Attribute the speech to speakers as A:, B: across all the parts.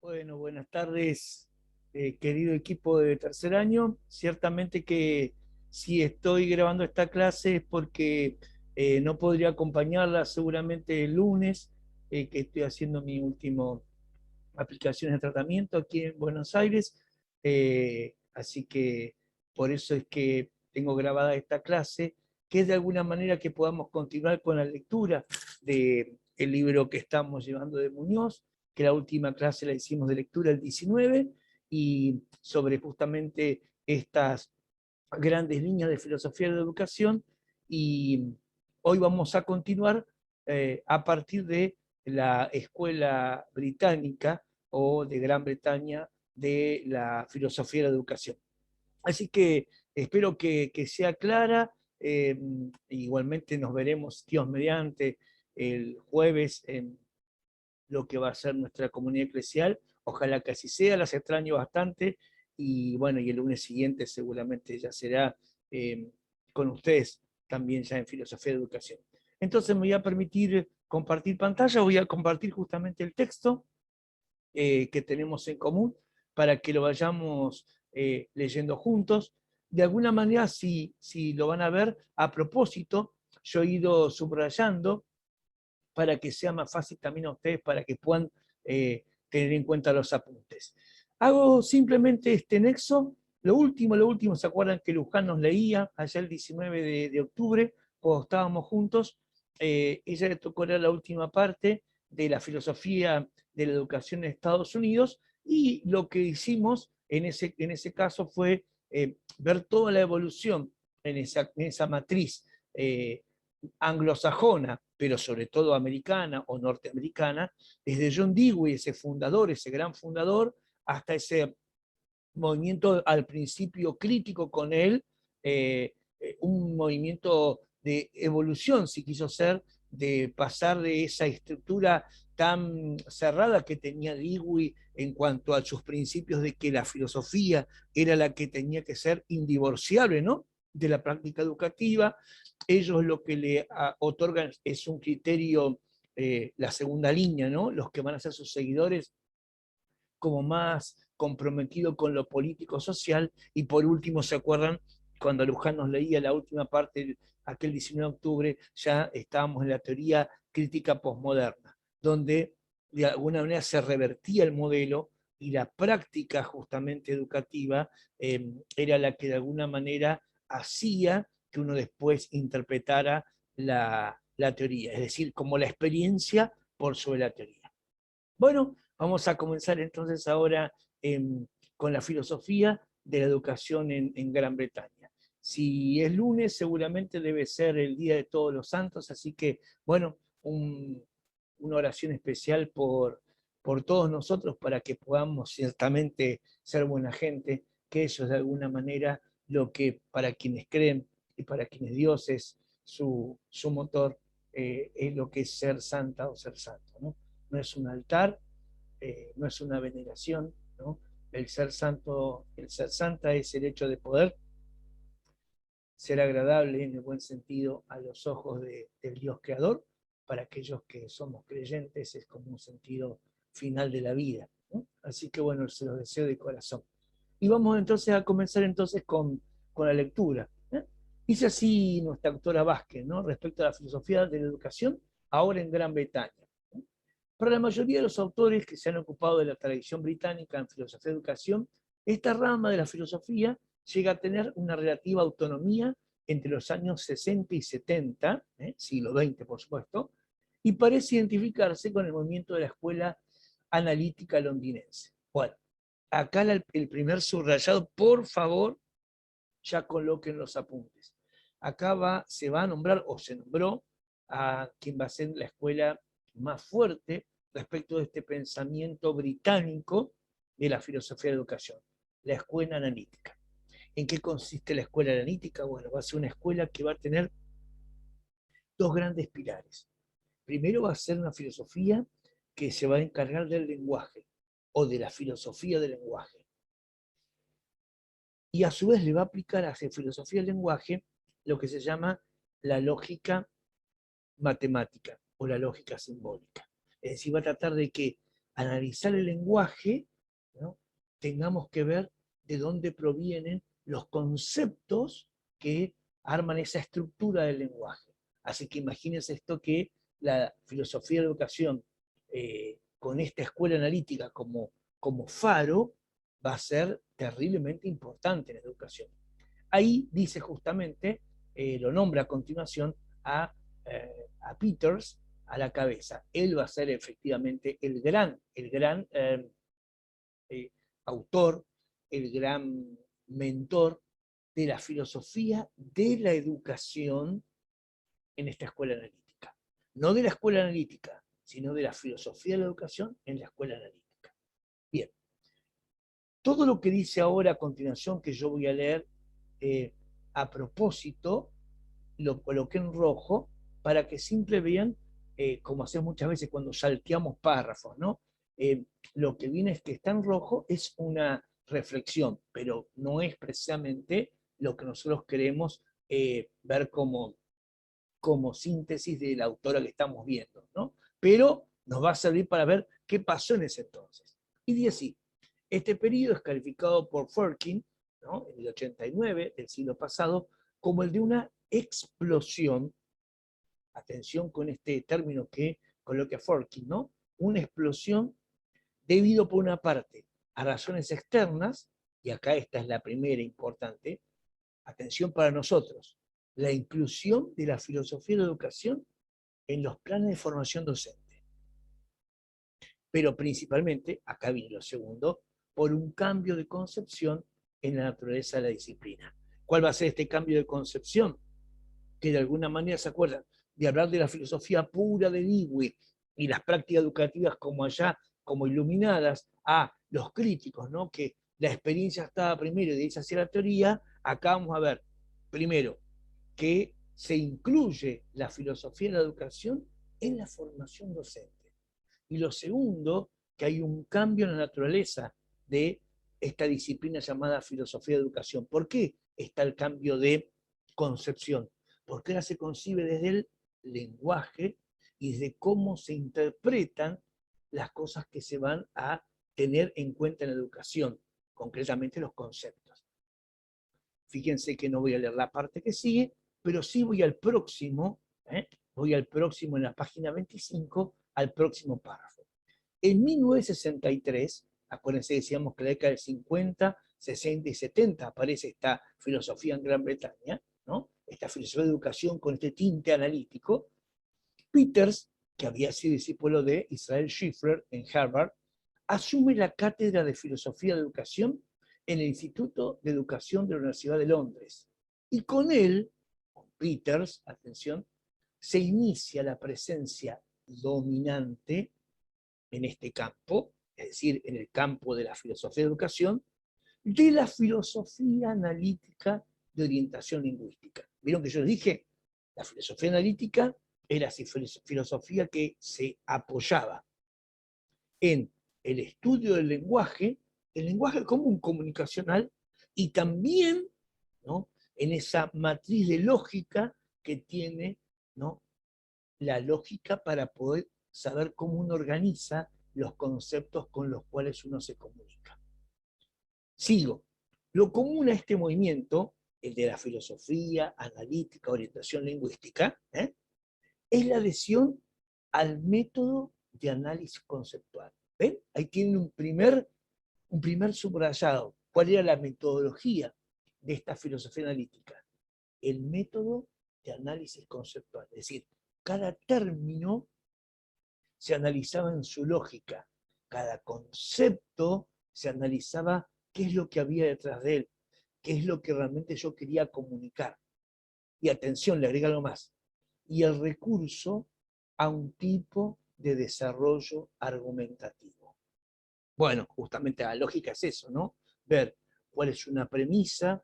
A: Bueno, buenas tardes, querido equipo de tercer año. Ciertamente que si estoy grabando esta clase es porque no podría acompañarla seguramente el lunes, que estoy haciendo mi último aplicación de tratamiento aquí en Buenos Aires. Así que por eso es que tengo grabada esta clase, que es de alguna manera que podamos continuar con la lectura del libro que estamos llevando de Muñoz, que la última clase la hicimos de lectura el 19, y sobre justamente estas grandes líneas de filosofía de la educación, y hoy vamos a continuar a partir de la escuela británica o de Gran Bretaña de la filosofía de la educación. Así que espero que sea clara. Igualmente nos veremos, Dios mediante, el jueves en lo que va a ser nuestra comunidad eclesial. Ojalá que así sea, las extraño bastante. Y bueno, y el lunes siguiente seguramente ya será eh, con ustedes también ya en filosofía de educación. Entonces me voy a permitir compartir pantalla, voy a compartir justamente el texto que tenemos en común para que lo vayamos leyendo juntos. De alguna manera, si lo van a ver, a propósito, yo he ido subrayando para que sea más fácil también a ustedes, para que puedan tener en cuenta los apuntes. Hago simplemente este nexo. Lo último, ¿se acuerdan que Luján nos leía allá el 19 de octubre, cuando estábamos juntos? Ella le tocó leer la última parte de la filosofía de la educación en Estados Unidos, y lo que hicimos en ese caso fue ver toda la evolución en esa matriz anglosajona, pero sobre todo americana o norteamericana, desde John Dewey, ese fundador, ese gran fundador, hasta ese movimiento al principio crítico con él, un movimiento de evolución, si quiso ser, de pasar de esa estructura tan cerrada que tenía Dewey en cuanto a sus principios de que la filosofía era la que tenía que ser indivorciable, ¿no?, de la práctica educativa. Ellos lo que le otorgan es un criterio, la segunda línea, ¿no?, los que van a ser sus seguidores, como más comprometido con lo político social. Y por último, ¿se acuerdan? Cuando Luján nos leía la última parte, aquel 19 de octubre, ya estábamos en la teoría crítica posmoderna, donde de alguna manera se revertía el modelo y la práctica justamente educativa era la que de alguna manera hacía que uno después interpretara la teoría, es decir, como la experiencia por sobre la teoría. Bueno, vamos a comenzar entonces ahora con la filosofía de la educación en Gran Bretaña. Si es lunes, seguramente debe ser el Día de Todos los Santos, así que, bueno, una oración especial por todos nosotros para que podamos ciertamente ser buena gente, que eso es de alguna manera lo que para quienes creen y para quienes Dios es su motor, es lo que es ser santa o ser santo, ¿no? No es un altar, no es una veneración, ¿no? El ser santo, el ser santa es el hecho de poder ser agradable en el buen sentido a los ojos del Dios creador. Para aquellos que somos creyentes es como un sentido final de la vida, ¿no? Así que bueno, se los deseo de corazón. Y vamos entonces a comenzar entonces con la lectura, ¿eh? Dice así nuestra autora Vázquez, ¿no?, respecto a la filosofía de la educación ahora en Gran Bretaña. Para la mayoría de los autores que se han ocupado de la tradición británica en filosofía de educación, esta rama de la filosofía llega a tener una relativa autonomía entre los años 60 y 70, siglo XX por supuesto, y parece identificarse con el movimiento de la escuela analítica londinense. Bueno, acá el primer subrayado, por favor, ya coloquen los apuntes. Acá se va a nombrar, o se nombró, a quien va a ser la escuela más fuerte respecto de este pensamiento británico de la filosofía de educación, la escuela analítica. ¿En qué consiste la escuela analítica? Bueno, va a ser una escuela que va a tener dos grandes pilares. Primero, va a ser una filosofía que se va a encargar del lenguaje, o de la filosofía del lenguaje, y a su vez le va a aplicar a esa filosofía del lenguaje lo que se llama la lógica matemática o la lógica simbólica. Es decir, va a tratar de que analizar el lenguaje, ¿no?, tengamos que ver de dónde provienen los conceptos que arman esa estructura del lenguaje. Así que imagínense esto, que la filosofía de la educación, con esta escuela analítica como faro, va a ser terriblemente importante en la educación. Ahí dice justamente, lo nombra a continuación a Peters a la cabeza. Él va a ser efectivamente el gran autor, el gran mentor de la filosofía de la educación en esta escuela analítica. No de la escuela analítica, sino de la filosofía de la educación en la escuela analítica. Bien, todo lo que dice ahora a continuación, que yo voy a leer, a propósito, lo coloqué en rojo para que siempre vean, como hacemos muchas veces cuando salteamos párrafos, ¿no? Lo que viene es que está en rojo, es una reflexión, pero no es precisamente lo que nosotros queremos ver como síntesis de la autora que estamos viendo, ¿no? Pero nos va a servir para ver qué pasó en ese entonces. Y dice así: este periodo es calificado por Furkin, ¿no?, en el 89 del siglo pasado, como el de una explosión. Atención con este término que coloca Furkin, ¿no? Una explosión debido, por una parte, a razones externas, y acá esta es la primera importante, atención para nosotros, la inclusión de la filosofía de la educación en los planes de formación docente. Pero principalmente, acá viene lo segundo, por un cambio de concepción en la naturaleza de la disciplina. ¿Cuál va a ser este cambio de concepción? Que de alguna manera se acuerdan de hablar de la filosofía pura de Dewey y las prácticas educativas como allá, como iluminadas a los críticos, ¿no?, que la experiencia estaba primero y de ahí se hacía la teoría. Acá vamos a ver, primero, que se incluye la filosofía de la educación en la formación docente. Y lo segundo, que hay un cambio en la naturaleza de esta disciplina llamada filosofía de educación. ¿Por qué está el cambio de concepción? Porque ahora se concibe desde el lenguaje y desde cómo se interpretan las cosas que se van a tener en cuenta en la educación, concretamente los conceptos. Fíjense que no voy a leer la parte que sigue, pero sí voy al próximo, en la página 25, al próximo párrafo. En 1963, acuérdense, decíamos que en la década del 50, 60 y 70 aparece esta filosofía en Gran Bretaña, ¿no?, esta filosofía de educación con este tinte analítico. Peters, que había sido discípulo de Israel Schiffer en Harvard, asume la cátedra de filosofía de educación en el Instituto de Educación de la Universidad de Londres. Y con él, con Peters, atención, se inicia la presencia dominante en este campo, es decir, en el campo de la filosofía de educación, de la filosofía analítica de orientación lingüística. ¿Vieron que yo les dije? La filosofía analítica era filosofía que se apoyaba en el estudio del lenguaje, el lenguaje común comunicacional, y también, ¿no?, en esa matriz de lógica que tiene, ¿no?, la lógica para poder saber cómo uno organiza los conceptos con los cuales uno se comunica. Sigo. Lo común a este movimiento, el de la filosofía analítica, orientación lingüística, es la adhesión al método de análisis conceptual. ¿Ven? Ahí tienen un primer subrayado. ¿Cuál era la metodología de esta filosofía analítica? El método de análisis conceptual. Es decir, cada término se analizaba en su lógica, cada concepto se analizaba qué es lo que había detrás de él, qué es lo que realmente yo quería comunicar. Y atención, le agrega algo más. Y el recurso a un tipo de desarrollo argumentativo. Bueno, justamente la lógica es eso, ¿no? Ver cuál es una premisa,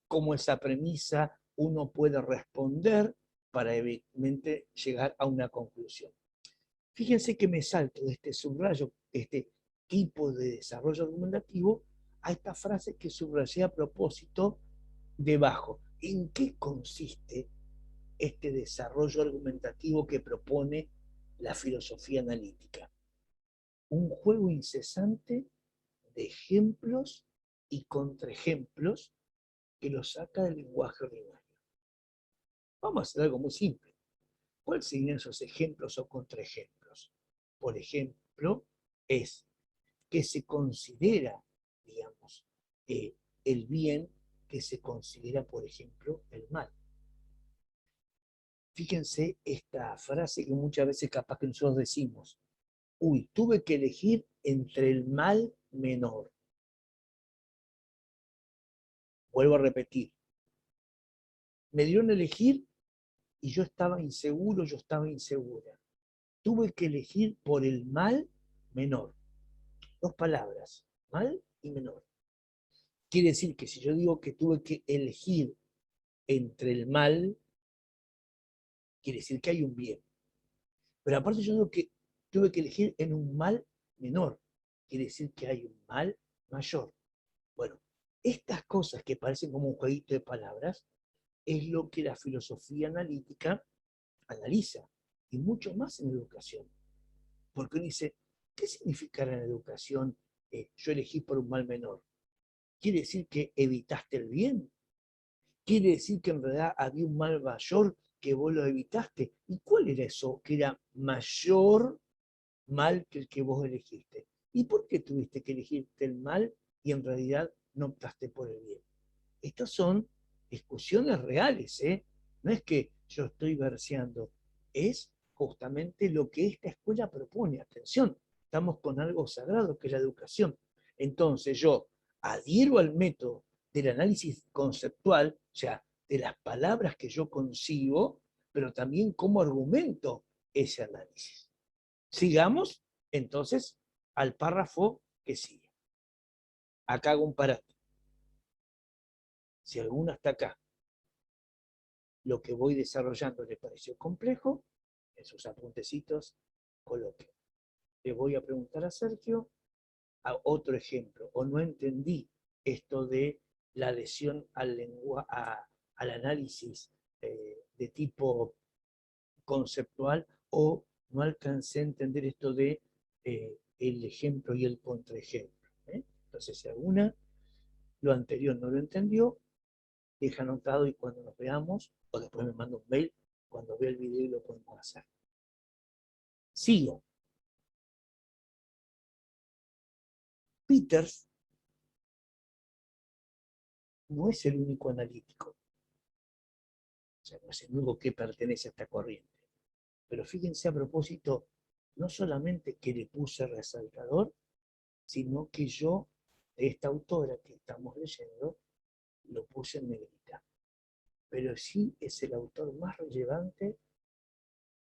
A: cómo esa premisa uno puede responder para evidentemente llegar a una conclusión. Fíjense que me salto de este subrayo, este tipo de desarrollo argumentativo, a esta frase que subrayé a propósito debajo. ¿En qué consiste este desarrollo argumentativo que propone la filosofía analítica? un juego incesante de ejemplos y contraejemplos que lo saca del lenguaje ordinario. Vamos a hacer algo muy simple. ¿Cuáles serían esos ejemplos o contraejemplos? Por ejemplo, es que se considera, digamos, el bien, que se considera, por ejemplo, el mal. Fíjense esta frase que muchas veces capaz que nosotros decimos, uy, tuve que elegir entre el mal menor. Vuelvo a repetir, me dieron a elegir y yo estaba inseguro, yo estaba insegura. Tuve que elegir por el mal menor. Dos palabras, mal y menor. Quiere decir que si yo digo que tuve que elegir entre el mal, quiere decir que hay un bien. Pero aparte yo digo que tuve que elegir en un mal menor, quiere decir que hay un mal mayor. Bueno, estas cosas que parecen como un jueguito de palabras es lo que la filosofía analítica analiza, y mucho más en educación. Porque uno dice, ¿qué significará en educación yo elegí por un mal menor? ¿Quiere decir que evitaste el bien? ¿Quiere decir que en realidad había un mal mayor que vos lo evitaste? ¿Y cuál era eso que era mayor mal que el que vos elegiste? ¿Y por qué tuviste que elegirte el mal y en realidad no optaste por el bien? Estas son discusiones reales, ¿eh? No es que yo estoy verseando, es justamente lo que esta escuela propone. Atención, estamos con algo sagrado que es la educación. Entonces yo adhiero al método del análisis conceptual, o sea, de las palabras que yo concibo, pero también cómo argumento ese análisis. Sigamos entonces al párrafo que sigue. Acá hago un parate. Si alguno está acá, lo que voy desarrollando le pareció complejo, en sus apuntecitos coloque. Le voy a preguntar a Sergio a otro ejemplo, o no entendí esto de la adhesión al análisis de tipo conceptual, o no alcancé a entender esto de el ejemplo y el contraejemplo. Entonces, si alguna lo anterior no lo entendió, deja anotado y cuando nos veamos, o después me manda un mail, cuando vea el video lo podemos hacer. Sigo. Peters no es el único analítico, o sea, no es el único que pertenece a esta corriente. Pero fíjense a propósito, no solamente que le puse resaltador, sino que yo, de esta autora que estamos leyendo, lo puse en negrita. Pero sí es el autor más relevante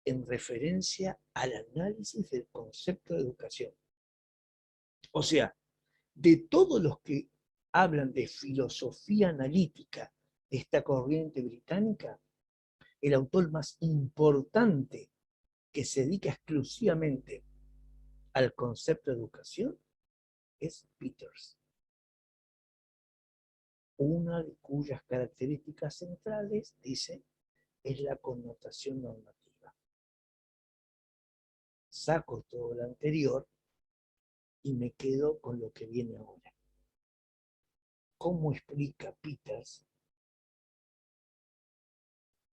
A: en referencia al análisis del concepto de educación. O sea, de todos los que hablan de filosofía analítica de esta corriente británica, el autor más importante que se dedica exclusivamente al concepto de educación es Peters, una de cuyas características centrales, dice, es la connotación normativa. Saco todo lo anterior y me quedo con lo que viene ahora. ¿Cómo explica Peters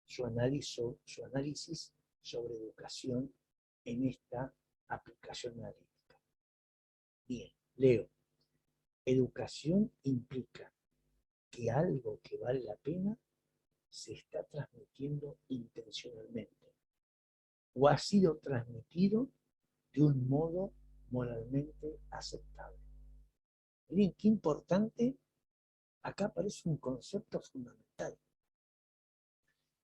A: su análisis sobre educación en esta aplicación analítica? Bien, leo. Educación implica que algo que vale la pena se está transmitiendo intencionalmente o ha sido transmitido de un modo moralmente aceptable. Miren qué importante, acá aparece un concepto fundamental.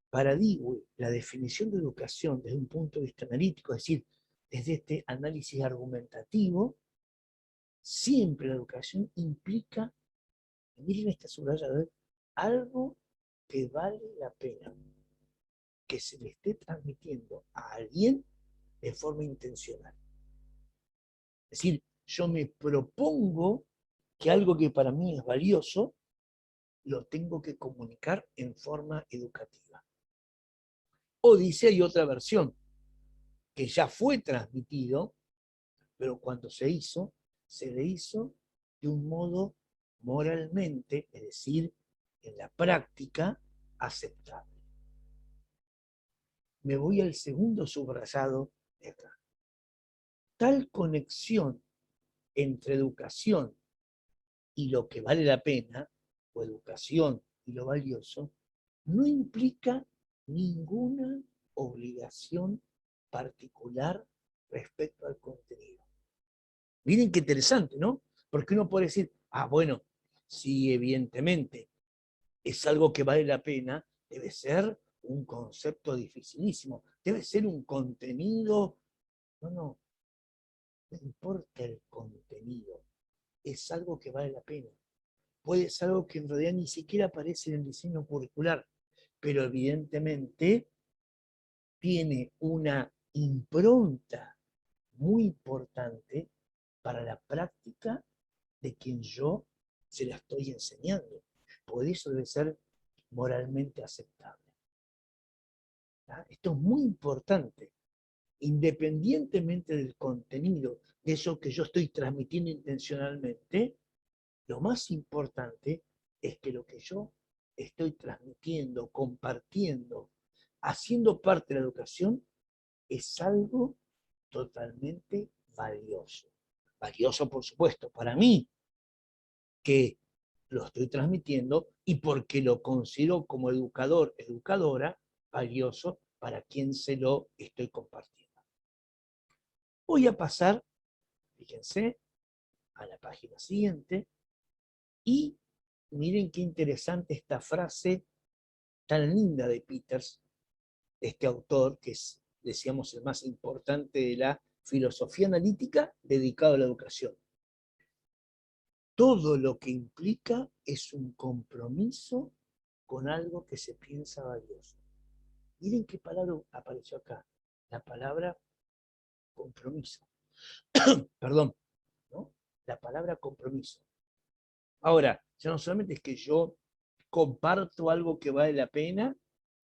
A: Para Dewey, la definición de educación desde un punto de vista analítico, es decir, desde este análisis argumentativo, siempre la educación implica, miren esta subrayada, algo que vale la pena que se le esté transmitiendo a alguien de forma intencional. Es decir, yo me propongo que algo que para mí es valioso, lo tengo que comunicar en forma educativa. O dice, hay otra versión, que ya fue transmitido, pero cuando se le hizo de un modo moralmente, es decir, en la práctica, aceptable. Me voy al segundo subrayado de acá. Tal conexión entre educación y lo que vale la pena, o educación y lo valioso, no implica ninguna obligación particular respecto al contenido. Miren qué interesante, ¿no? Porque uno puede decir, bueno, sí, evidentemente, es algo que vale la pena, debe ser un concepto dificilísimo, debe ser un contenido. No importa el contenido, es algo que vale la pena. Puede ser algo que en realidad ni siquiera aparece en el diseño curricular, pero evidentemente tiene una impronta muy importante para la práctica de quien yo se la estoy enseñando. Por eso debe ser moralmente aceptable. ¿Tá? Esto es muy importante, independientemente del contenido, de eso que yo estoy transmitiendo intencionalmente. Lo más importante es que lo que yo estoy transmitiendo, compartiendo, haciendo parte de la educación, es algo totalmente valioso. Valioso, por supuesto, para mí, que lo estoy transmitiendo, y porque lo considero como educador, educadora, valioso para quien se lo estoy compartiendo. Voy a pasar, fíjense, a la página siguiente, y miren qué interesante esta frase tan linda de Peters, este autor que es, decíamos, el más importante de la filosofía analítica dedicado a la educación. Todo lo que implica es un compromiso con algo que se piensa valioso. Miren qué palabra apareció acá, la palabra compromiso. Perdón, ¿no? La palabra compromiso. Ahora, ya no solamente es que yo comparto algo que vale la pena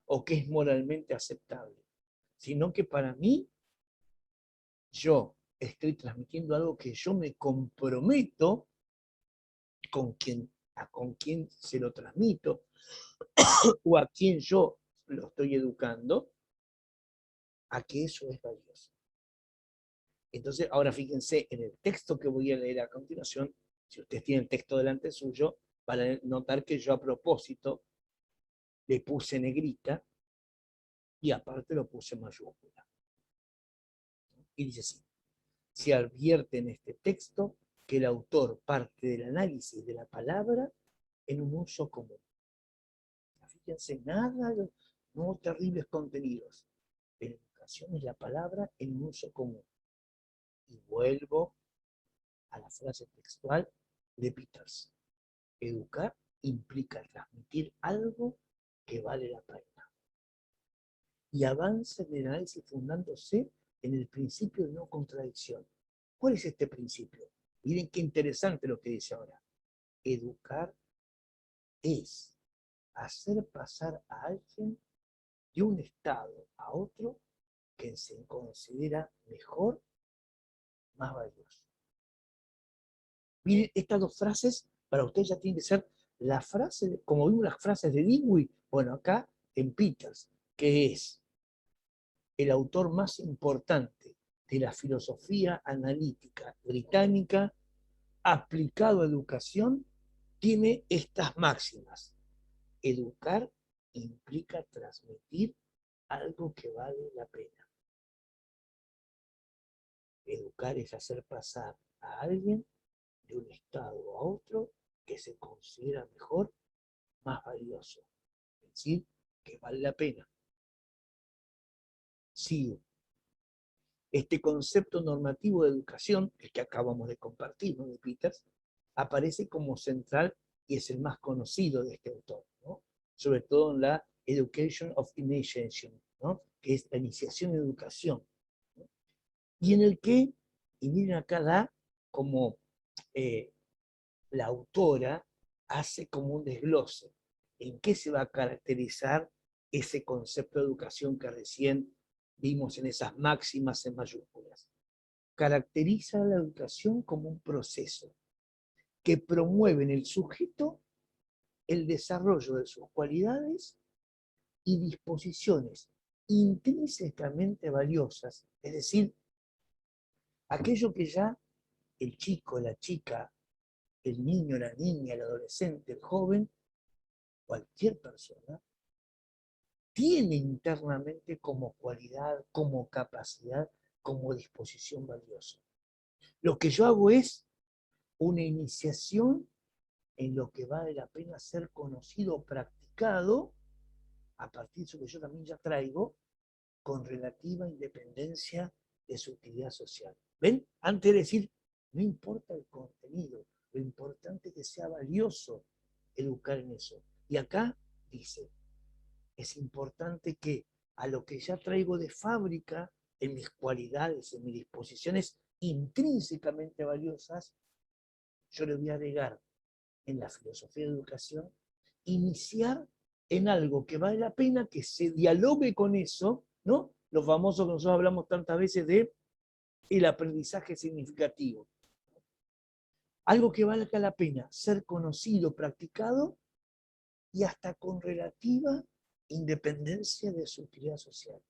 A: o que es moralmente aceptable, sino que para mí yo estoy transmitiendo algo que yo me comprometo con quien se lo transmito o a quien yo lo estoy educando, a que eso es valioso. Entonces, ahora fíjense en el texto que voy a leer a continuación. Si ustedes tienen el texto delante suyo, van a notar que yo a propósito le puse negrita y aparte lo puse en mayúscula. Y dice así: se advierte en este texto que el autor parte del análisis de la palabra en un uso común. Fíjense, nada, no terribles contenidos. La educación es la palabra en un uso común. Y vuelvo a la frase textual de Peters. Educar implica transmitir algo que vale la pena. Y avanza en el análisis fundándose en el principio de no contradicción. ¿Cuál es este principio? Miren qué interesante lo que dice ahora. Educar es hacer pasar a alguien de un estado a otro que se considera mejor, más valioso. Miren, estas dos frases para ustedes ya tienen que ser la frase, como vimos las frases de Dewey, bueno, acá en Peters, que es el autor más importante de la filosofía analítica británica aplicado a educación, tiene estas máximas. Educar implica transmitir algo que vale la pena. Educar es hacer pasar a alguien de un estado a otro que se considera mejor, más valioso. Es decir, que vale la pena. Sigo. Este concepto normativo de educación, el que acabamos de compartir, ¿no?, de Peters, aparece como central y es el más conocido de este autor, ¿no? Sobre todo en la Education of Initiation, ¿no?, que es la iniciación en educación, ¿no? Y en el que, y miren acá da como la autora hace como un desglose en qué se va a caracterizar ese concepto de educación que recién vimos en esas máximas en mayúsculas. caracteriza la educación como un proceso que promueve en el sujeto el desarrollo de sus cualidades y disposiciones intrínsecamente valiosas, es decir, aquello que ya el chico, la chica, el niño, la niña, el adolescente, el joven, cualquier persona, tiene internamente como cualidad, como capacidad, como disposición valiosa. Lo que yo hago es una iniciación en lo que vale la pena ser conocido o practicado a partir de eso que yo también ya traigo con relativa independencia de su utilidad social. ¿Ven? Antes de decir, no importa el contenido, lo importante es que sea valioso educar en eso. Y acá dice, es importante que a lo que ya traigo de fábrica, en mis cualidades, en mis disposiciones intrínsecamente valiosas, yo le voy a agregar en la filosofía de educación, iniciar en algo que vale la pena que se dialogue con eso, ¿no? Lo famoso que nosotros hablamos tantas veces de el aprendizaje significativo. Algo que valga la pena ser conocido, practicado y hasta con relativa independencia de su utilidad social.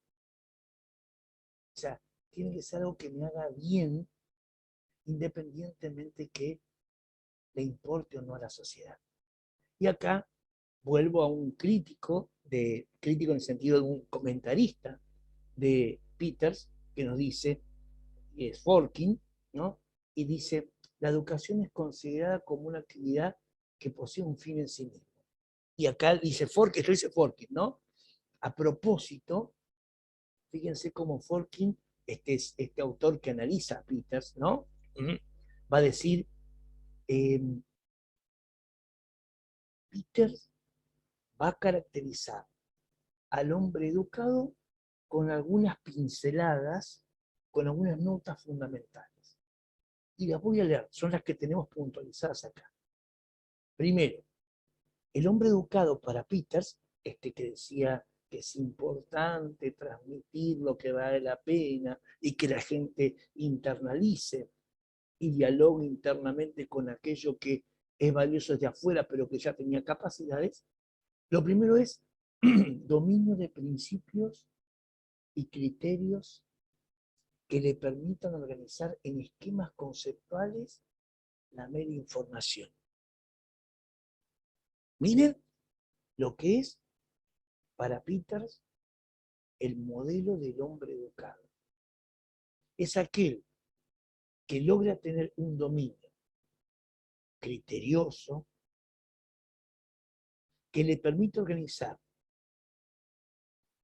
A: O sea, tiene que ser algo que me haga bien, independientemente que le importe o no a la sociedad. Y acá vuelvo a un crítico, crítico en el sentido de un comentarista de Peters, que nos dice, y es Forkin, ¿no? Y dice, la educación es considerada como una actividad que posee un fin en sí mismo. Y acá dice Forkin, esto dice Forkin, ¿no? A propósito, fíjense cómo Forkin, este autor que analiza a Peters, ¿no? Va a decir, eh, Peters va a caracterizar al hombre educado con algunas pinceladas, con algunas notas fundamentales. Y las voy a leer, son las que tenemos puntualizadas acá. Primero, el hombre educado para Peters, este que decía que es importante transmitir lo que vale la pena y que la gente internalice y dialogue internamente con aquello que es valioso desde afuera, pero que ya tenía capacidades. Lo primero es dominio de principios y criterios que le permitan organizar en esquemas conceptuales la mera información. Miren lo que es para Peters el modelo del hombre educado. Es aquel que logra tener un dominio criterioso que le permite organizar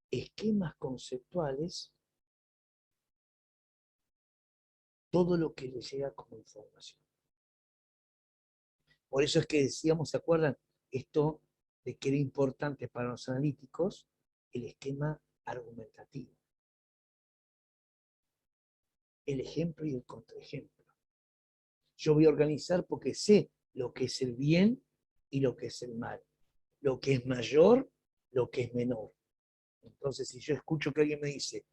A: esquemas conceptuales todo lo que le llega como información. Por eso es que decíamos, ¿se acuerdan? Esto de que era importante para los analíticos el esquema argumentativo, el ejemplo y el contraejemplo. Yo voy a organizar porque sé lo que es el bien y lo que es el mal, lo que es mayor, lo que es menor. Entonces, si yo escucho que alguien me dice,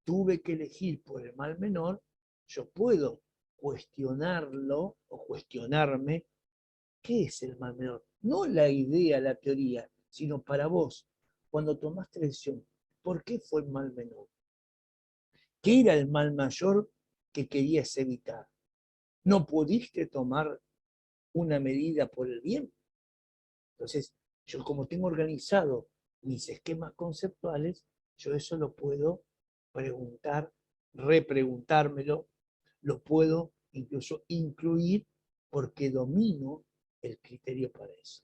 A: tuve que elegir por el mal menor, yo puedo cuestionarlo o cuestionarme qué es el mal menor. No la idea, la teoría, sino para vos, cuando tomaste la decisión, ¿por qué fue el mal menor? ¿Qué era el mal mayor que querías evitar? ¿No pudiste tomar una medida por el bien? Entonces, yo como tengo organizado mis esquemas conceptuales, yo eso lo puedo preguntar, repreguntármelo, lo puedo incluso incluir porque domino el criterio para eso.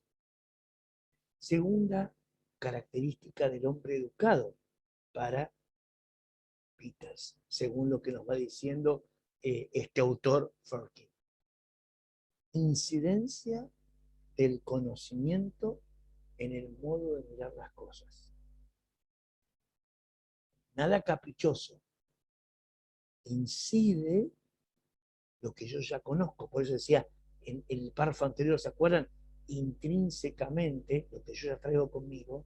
A: Segunda característica del hombre educado para Peters, según lo que nos va diciendo este autor Forkin. Incidencia del conocimiento en el modo de mirar las cosas. Nada caprichoso. Incide lo que yo ya conozco. Por eso decía en el párrafo anterior, ¿se acuerdan? Intrínsecamente, lo que yo ya traigo conmigo,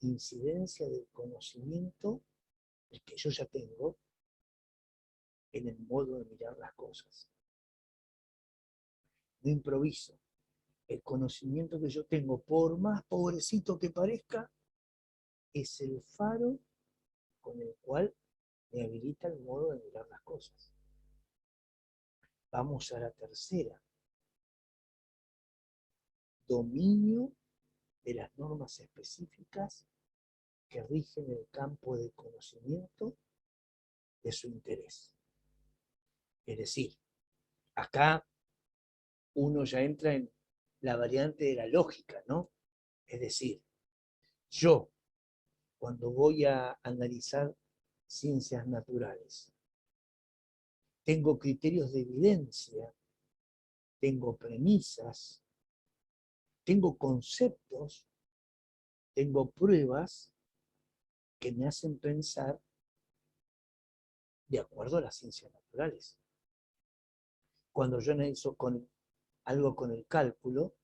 A: incidencia del conocimiento, el que yo ya tengo, en el modo de mirar las cosas. No improviso. El conocimiento que yo tengo, por más pobrecito que parezca, es el faro con el cual me habilita el modo de mirar las cosas. Vamos a la tercera. Dominio de las normas específicas que rigen el campo de conocimiento de su interés. Es decir, acá uno ya entra en la variante de la lógica, ¿no? Es decir, yo, cuando voy a analizar ciencias naturales, tengo criterios de evidencia, tengo premisas, tengo conceptos, tengo pruebas que me hacen pensar de acuerdo a las ciencias naturales. Cuando yo analizo algo con el cálculo,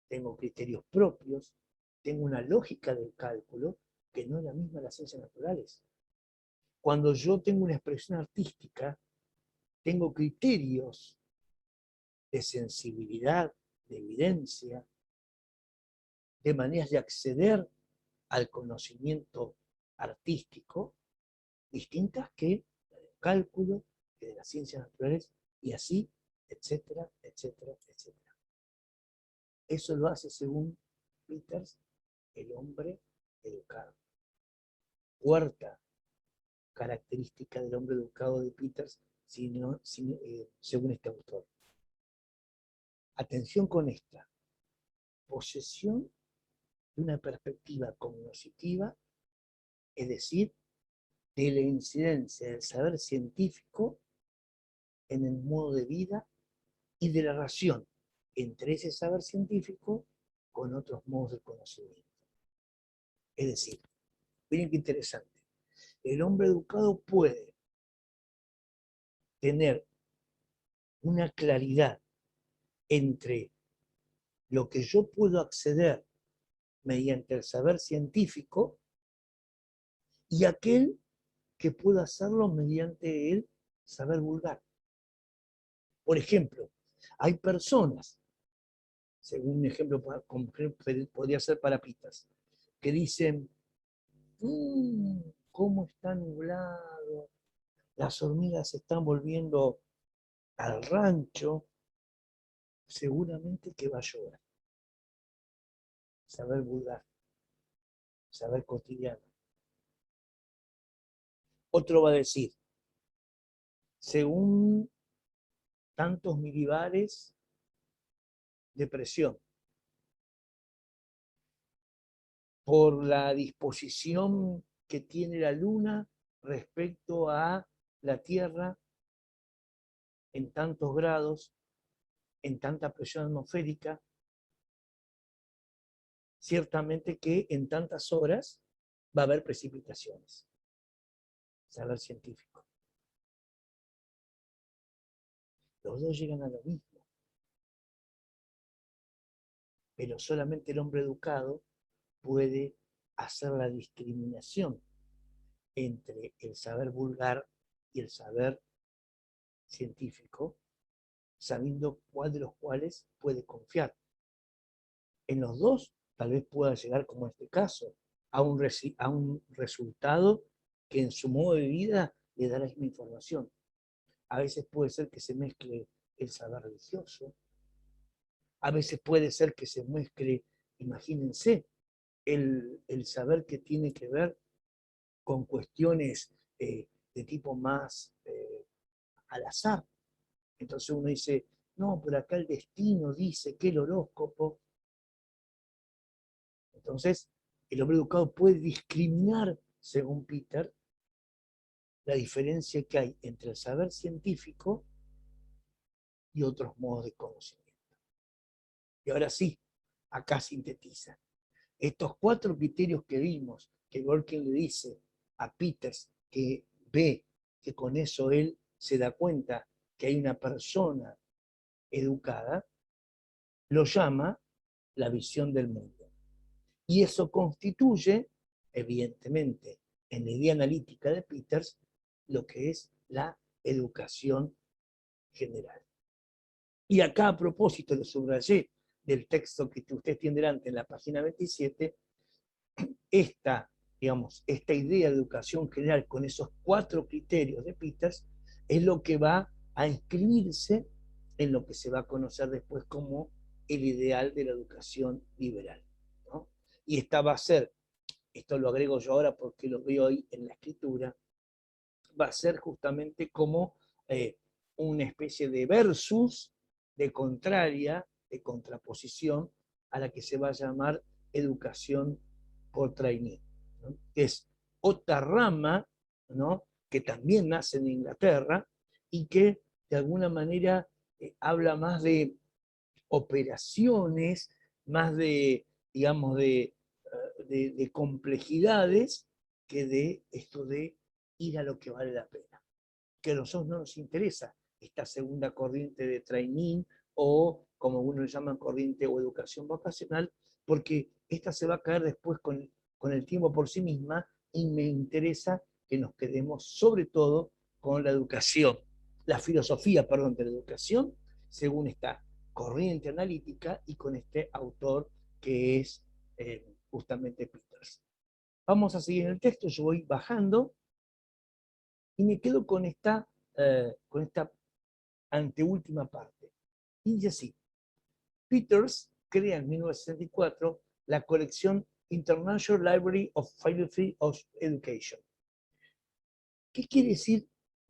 A: tengo criterios propios, tengo una lógica del cálculo que no es la misma de las ciencias naturales. Cuando yo tengo una expresión artística, tengo criterios de sensibilidad, de evidencia, de maneras de acceder al conocimiento artístico distintas que la del cálculo, que de las ciencias naturales, y así, etcétera, etcétera, etcétera. Eso lo hace, según Peters, el hombre educado. Cuarta característica del hombre educado de Peters, según este autor. Atención con esta. Posesión de una perspectiva cognoscitiva, es decir, de la incidencia del saber científico en el modo de vida y de la relación entre ese saber científico con otros modos de conocimiento. Es decir, miren qué interesante, el hombre educado puede tener una claridad entre lo que yo puedo acceder mediante el saber científico y aquel que puedo hacerlo mediante el saber vulgar. Por ejemplo, hay personas, según un ejemplo podría ser para Pitas, que dicen, ¿cómo está nublado? Las hormigas se están volviendo al rancho, seguramente que va a llover. Saber vulgar, saber cotidiano. Otro va a decir, según tantos milibares de presión, por la disposición que tiene la Luna respecto a la Tierra en tantos grados, en tanta presión atmosférica, ciertamente que en tantas horas va a haber precipitaciones. Saber científico. Los dos llegan a lo mismo. Pero solamente el hombre educado puede hacer la discriminación entre el saber vulgar y el saber científico, sabiendo cuál de los cuales puede confiar. En los dos, tal vez pueda llegar, como en este caso, a un resultado que en su modo de vida le da la misma información. A veces puede ser que se mezcle el saber religioso, a veces puede ser que se mezcle, imagínense, el saber que tiene que ver con cuestiones de tipo más al azar. Entonces uno dice, no, pero acá el destino dice que el horóscopo. Entonces, el hombre educado puede discriminar, según Peter, la diferencia que hay entre el saber científico y otros modos de conocimiento. Y ahora sí, acá sintetiza. Estos 4 criterios que vimos, que Dworkin le dice a Peters que ve que con eso él se da cuenta que hay una persona educada, lo llama la visión del mundo. Y eso constituye, evidentemente, en la idea analítica de Peters, lo que es la educación general. Y acá, a propósito, lo subrayé del texto que usted tiene delante en la página 27, esta idea de educación general con esos 4 criterios de Peters es lo que va a inscribirse en lo que se va a conocer después como el ideal de la educación liberal, ¿no? Y esta va a ser, esto lo agrego yo ahora porque lo veo hoy en la escritura, va a ser justamente como una especie de versus, de contraria, de contraposición a la que se va a llamar educación por trainee, ¿no? Es otra rama, ¿no?, que también nace en Inglaterra y que de alguna manera habla más de operaciones, más de, digamos, de complejidades que de esto de ir a lo que vale la pena. Que a nosotros no nos interesa esta segunda corriente de training o, como algunos le llaman, corriente o educación vocacional, porque esta se va a caer después con el tiempo por sí misma y me interesa que nos quedemos sobre todo con la educación, la filosofía, perdón, de la educación, según esta corriente analítica y con este autor que es justamente Peters. Vamos a seguir en el texto, yo voy bajando y me quedo con esta anteúltima parte. Y dice así: Peters crea en 1964 la colección International Library of Philosophy of Education. ¿Qué quiere decir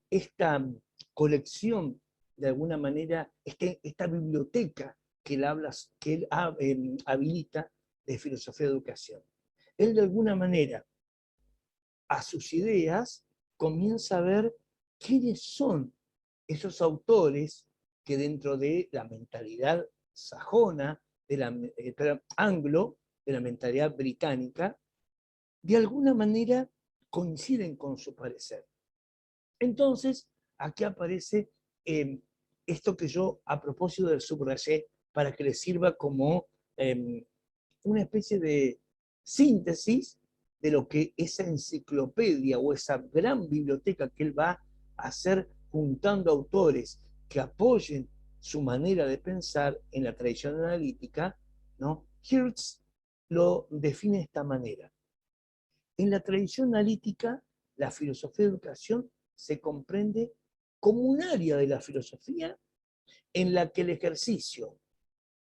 A: esta colección, de alguna manera, esta biblioteca que él habilita de filosofía de educación? Él, de alguna manera, a sus ideas, comienza a ver quiénes son esos autores que dentro de la mentalidad sajona, anglo, de la mentalidad británica, de alguna manera coinciden con su parecer. Entonces, aquí aparece esto que yo, a propósito del subrayé, para que les sirva como una especie de síntesis de lo que esa enciclopedia o esa gran biblioteca que él va a hacer juntando autores que apoyen su manera de pensar en la tradición analítica, ¿no? Hirtz lo define de esta manera. En la tradición analítica, la filosofía de educación se comprende como un área de la filosofía en la que el ejercicio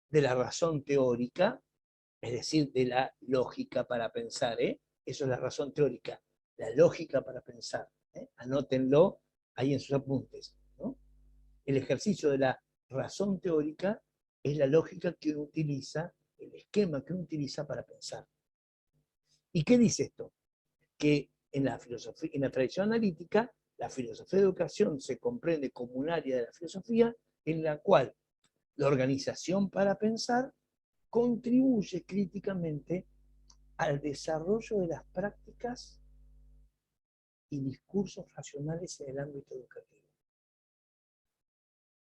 A: de la razón teórica, es decir, de la lógica para pensar, eso es la razón teórica, la lógica para pensar, anótenlo ahí en sus apuntes, ¿no? El ejercicio de la razón teórica es la lógica que uno utiliza, el esquema que uno utiliza para pensar. ¿Y qué dice esto? Que en la filosofía, en la tradición analítica, la filosofía de educación se comprende como un área de la filosofía en la cual la organización para pensar contribuye críticamente al desarrollo de las prácticas y discursos racionales en el ámbito educativo.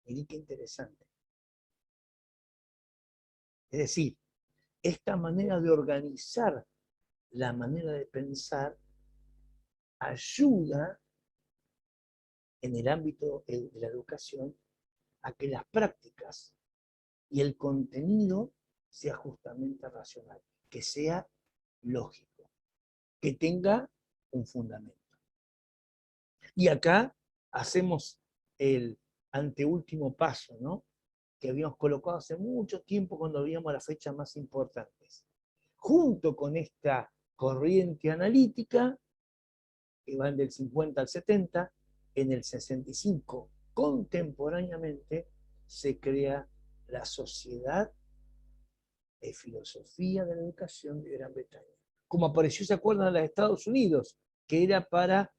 A: Miren qué interesante. Es decir, esta manera de organizar la manera de pensar ayuda en el ámbito de la educación a que las prácticas y el contenido sea justamente racional, que sea lógico, que tenga un fundamento. Y acá hacemos el anteúltimo paso, ¿no?, que habíamos colocado hace mucho tiempo cuando veíamos las fechas más importantes. Junto con esta corriente analítica, que van del 50 al 70, en el 65, contemporáneamente, se crea la Sociedad de Filosofía de la Educación de Gran Bretaña. Como apareció, ¿se acuerdan?, en los Estados Unidos, que era para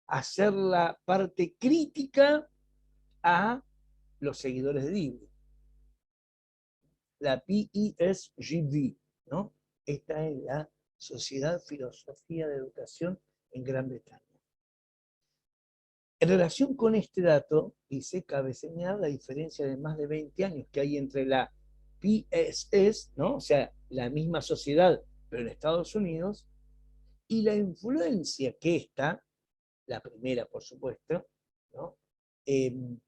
A: hacer la parte crítica a los seguidores de Dewey. La PESGV, ¿no? Esta es la Sociedad Filosofía de Educación en Gran Bretaña. En relación con este dato, dice, cabe señalar la diferencia de más de 20 años que hay entre la PSS, ¿no?, o sea, la misma sociedad, pero en Estados Unidos, y la influencia que esta, la primera por supuesto, ¿no?, en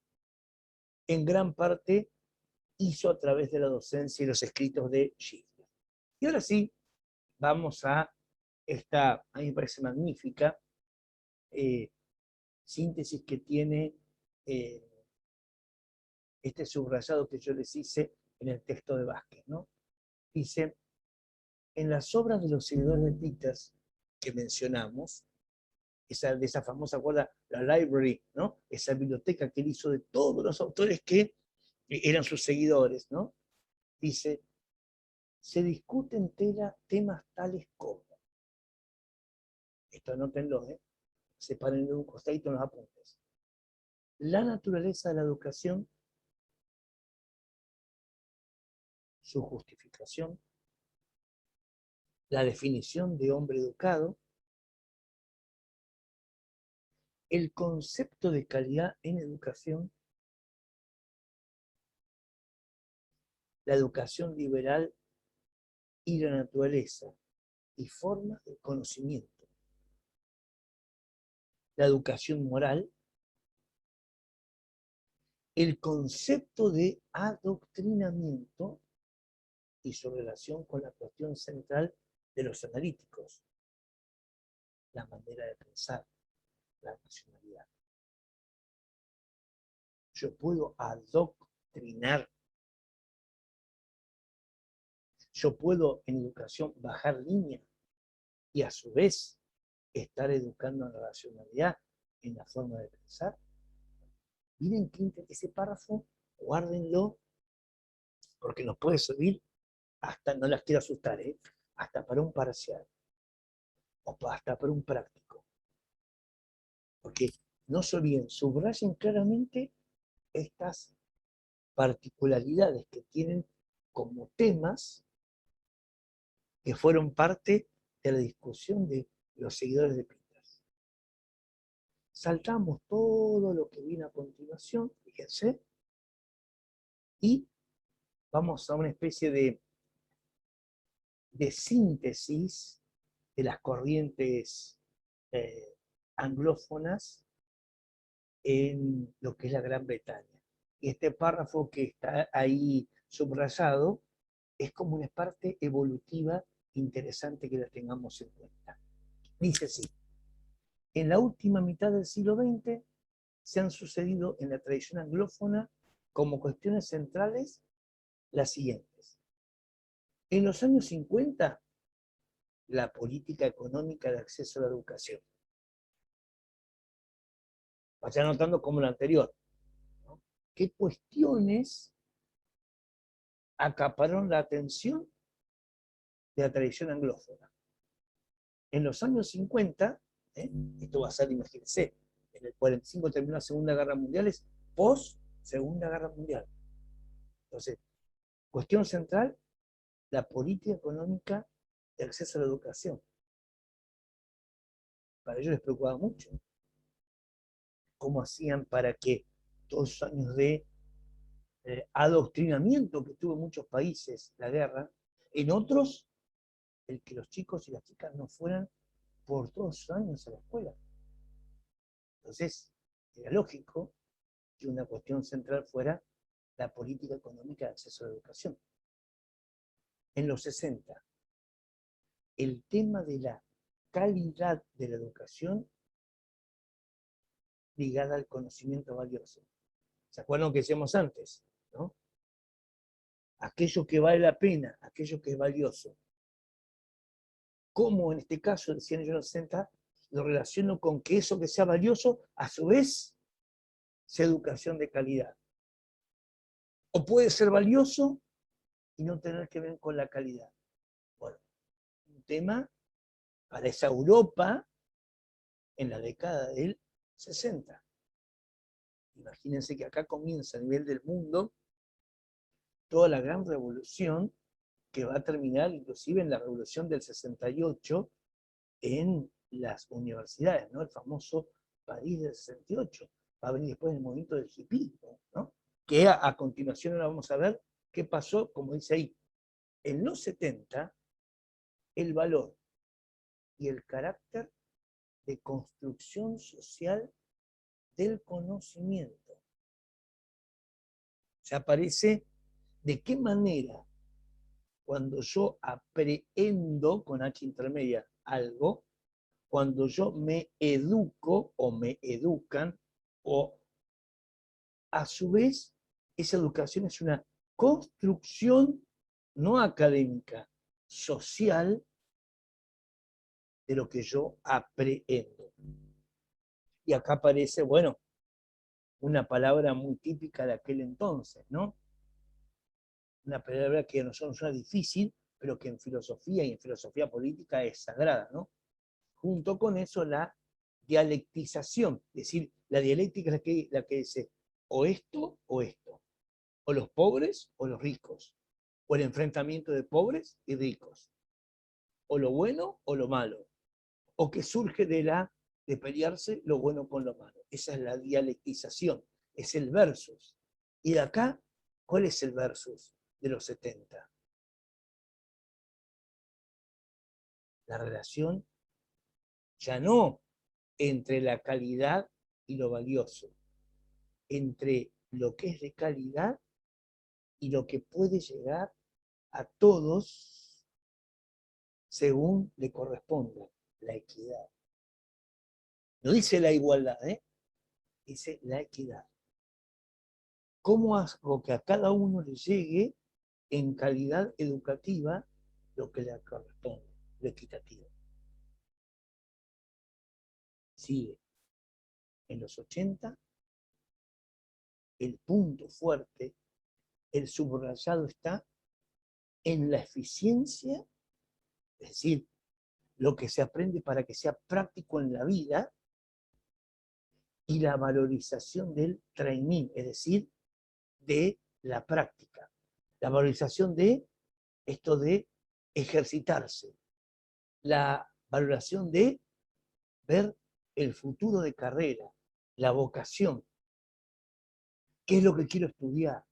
A: gran parte hizo a través de la docencia y los escritos de Schiller. Y ahora sí, vamos a esta, a mí me parece magnífica, síntesis que tiene este subrayado que yo les hice en el texto de Vázquez, ¿no? Dice, en las obras de los seguidores de Peters que mencionamos, de esa famosa, ¿acuerda? La library, ¿no? Esa biblioteca que él hizo de todos los autores que eran sus seguidores, ¿no? Dice, se discuten temas tales como, esto anótenlo, separen de un costadito en los apuntes, la naturaleza de la educación, su justificación, la definición de hombre educado, el concepto de calidad en educación, la educación liberal y la naturaleza y forma del conocimiento, la educación moral, el concepto de adoctrinamiento y su relación con la cuestión central de los analíticos, la manera de pensar, la racionalidad. Yo puedo adoctrinar, yo puedo en educación bajar línea y a su vez estar educando en la racionalidad, en la forma de pensar. Miren que ese párrafo, guárdenlo, porque nos puede servir hasta, no las quiero asustar, hasta para un parcial, o hasta para un práctico. Porque no se olviden, subrayen claramente estas particularidades que tienen como temas que fueron parte de la discusión de los seguidores de Peters. Saltamos todo lo que viene a continuación, fíjense, y vamos a una especie de síntesis de las corrientes anglófonas en lo que es la Gran Bretaña. Y este párrafo que está ahí subrayado es como una parte evolutiva interesante que la tengamos en cuenta. Dice así, en la última mitad del siglo XX se han sucedido en la tradición anglófona como cuestiones centrales las siguientes. En los años 50, la política económica de acceso a la educación. Vaya notando como lo anterior, ¿no? ¿Qué cuestiones acapararon la atención de la tradición anglófona? En los años 50, esto va a ser, imagínense, en el 45 terminó la Segunda Guerra Mundial, es post-Segunda Guerra Mundial. Entonces, cuestión central, la política económica de acceso a la educación. Para ellos les preocupaba mucho. ¿Cómo hacían para que todos los años de adoctrinamiento que tuvo en muchos países la guerra, en otros, el que los chicos y las chicas no fueran por 2 años a la escuela? Entonces, era lógico que una cuestión central fuera la política económica de acceso a la educación. En los 60, el tema de la calidad de la educación ligada al conocimiento valioso. ¿Se acuerdan lo que decíamos antes? ¿No? Aquello que vale la pena, aquello que es valioso. ¿Cómo en este caso, decían ellos en los 60, lo relaciono con que eso que sea valioso, a su vez, sea educación de calidad? O puede ser valioso y no tener que ver con la calidad. Bueno, un tema para esa Europa en la década del 60. Imagínense que acá comienza a nivel del mundo toda la gran revolución que va a terminar inclusive en la revolución del 68 en las universidades, ¿no? El famoso París del 68. Va a venir después el movimiento del hippie, ¿no? Que a continuación ahora vamos a ver qué pasó, como dice ahí. En los 70, el valor y el carácter de construcción social del conocimiento Se aparece de qué manera cuando yo aprehendo con H intermedia algo, cuando yo me educo o me educan, o a su vez esa educación es una construcción no académica, social de lo que yo aprehendo. Y acá aparece, bueno, una palabra muy típica de aquel entonces, ¿no? Una palabra que a nosotros suena difícil, pero que en filosofía y en filosofía política es sagrada, ¿no? Junto con eso la dialectización, es decir, la dialéctica es la que dice o esto, o los pobres o los ricos, o el enfrentamiento de pobres y ricos, o lo bueno o lo malo, o que surge de pelearse lo bueno con lo malo. Esa es la dialectización, es el versus. Y de acá, ¿cuál es el versus de los 70? La relación ya no entre la calidad y lo valioso, entre lo que es de calidad y lo que puede llegar a todos según le corresponda, la equidad. No dice la igualdad, dice la equidad. ¿Cómo hago que a cada uno le llegue en calidad educativa lo que le corresponde, lo equitativo? Sigue. En los 80, el punto fuerte, el subrayado está en la eficiencia, es decir, lo que se aprende para que sea práctico en la vida, y la valorización del training, es decir, de la práctica. La valorización de esto de ejercitarse. La valoración de ver el futuro de carrera, la vocación. ¿Qué es lo que quiero estudiar?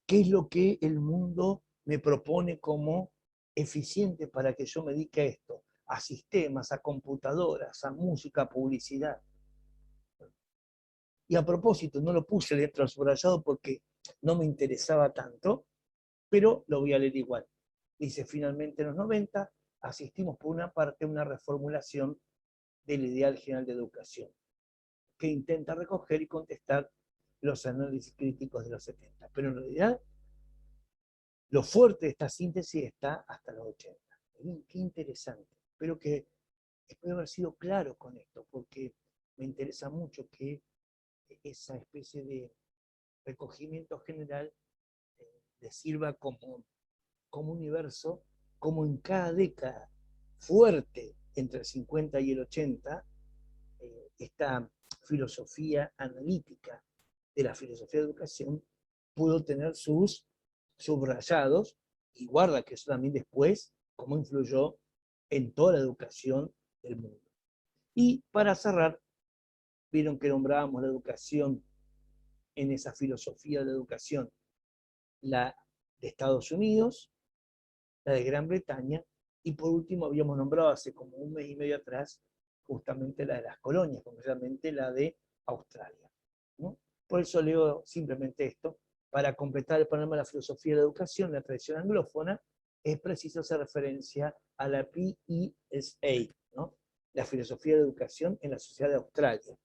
A: ¿Qué es lo que el mundo me propone como eficiente para que yo me dedique a esto? A sistemas, a computadoras, a música, a publicidad. Y a propósito, no lo puse dentro del subrayado porque no me interesaba tanto, pero lo voy a leer igual. Dice, finalmente en los 90 asistimos por una parte a una reformulación del ideal general de educación, que intenta recoger y contestar los análisis críticos de los 70. Pero en realidad, lo fuerte de esta síntesis está hasta los 80. Qué interesante. Espero haber sido claro con esto, porque me interesa mucho que esa especie de recogimiento general le sirva como universo, como en cada década fuerte entre el 50 y el 80, esta filosofía analítica de la filosofía de educación pudo tener sus subrayados, y guarda que eso también después, cómo influyó en toda la educación del mundo. Y para cerrar, vieron que nombrábamos la educación en esa filosofía de la educación, la de Estados Unidos, la de Gran Bretaña, y por último habíamos nombrado hace como un mes y medio atrás justamente la de las colonias, concretamente la de Australia, ¿no? Por eso leo simplemente esto. Para completar el panorama de la filosofía de la educación, la tradición anglófona, es preciso hacer referencia a la PESA, ¿no? La filosofía de educación en la sociedad de Australia,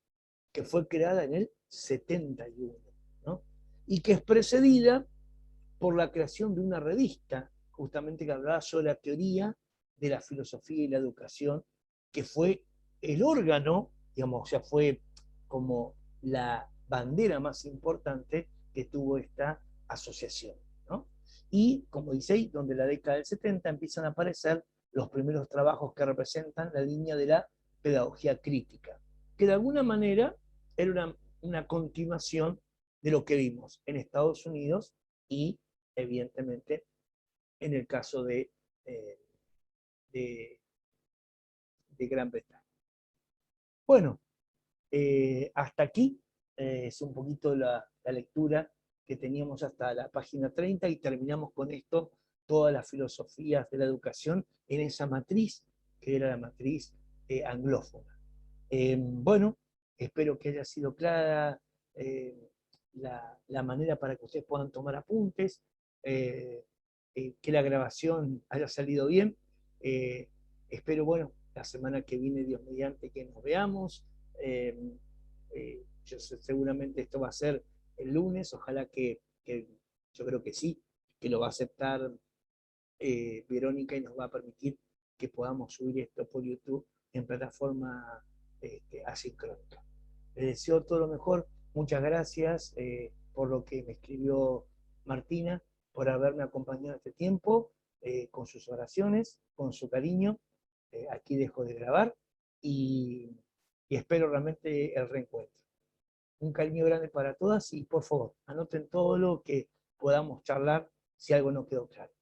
A: que fue creada en el 71, ¿no? Y que es precedida por la creación de una revista, justamente que hablaba sobre la teoría de la filosofía y la educación, que fue el órgano, digamos, o sea, fue como la bandera más importante que tuvo esta asociación, ¿no? Y, como dice ahí, donde en la década del 70 empiezan a aparecer los primeros trabajos que representan la línea de la pedagogía crítica, que de alguna manera era una continuación de lo que vimos en Estados Unidos y evidentemente en el caso eh, de, de Gran Bretaña. Bueno, hasta aquí es un poquito la lectura que teníamos hasta la página 30 y terminamos con esto, todas las filosofías de la educación en esa matriz que era la matriz anglófona. Bueno, espero que haya sido clara la manera para que ustedes puedan tomar apuntes, que la grabación haya salido bien. Espero, bueno, la semana que viene, Dios mediante, que nos veamos. Seguramente esto va a ser el lunes, ojalá que yo creo que sí, que lo va a aceptar Verónica y nos va a permitir que podamos subir esto por YouTube en plataforma asíncrónica. Les deseo todo lo mejor, muchas gracias por lo que me escribió Martina, por haberme acompañado este tiempo, con sus oraciones, con su cariño. Aquí dejo de grabar y espero realmente el reencuentro. Un cariño grande para todas y por favor, anoten todo lo que podamos charlar si algo no quedó claro.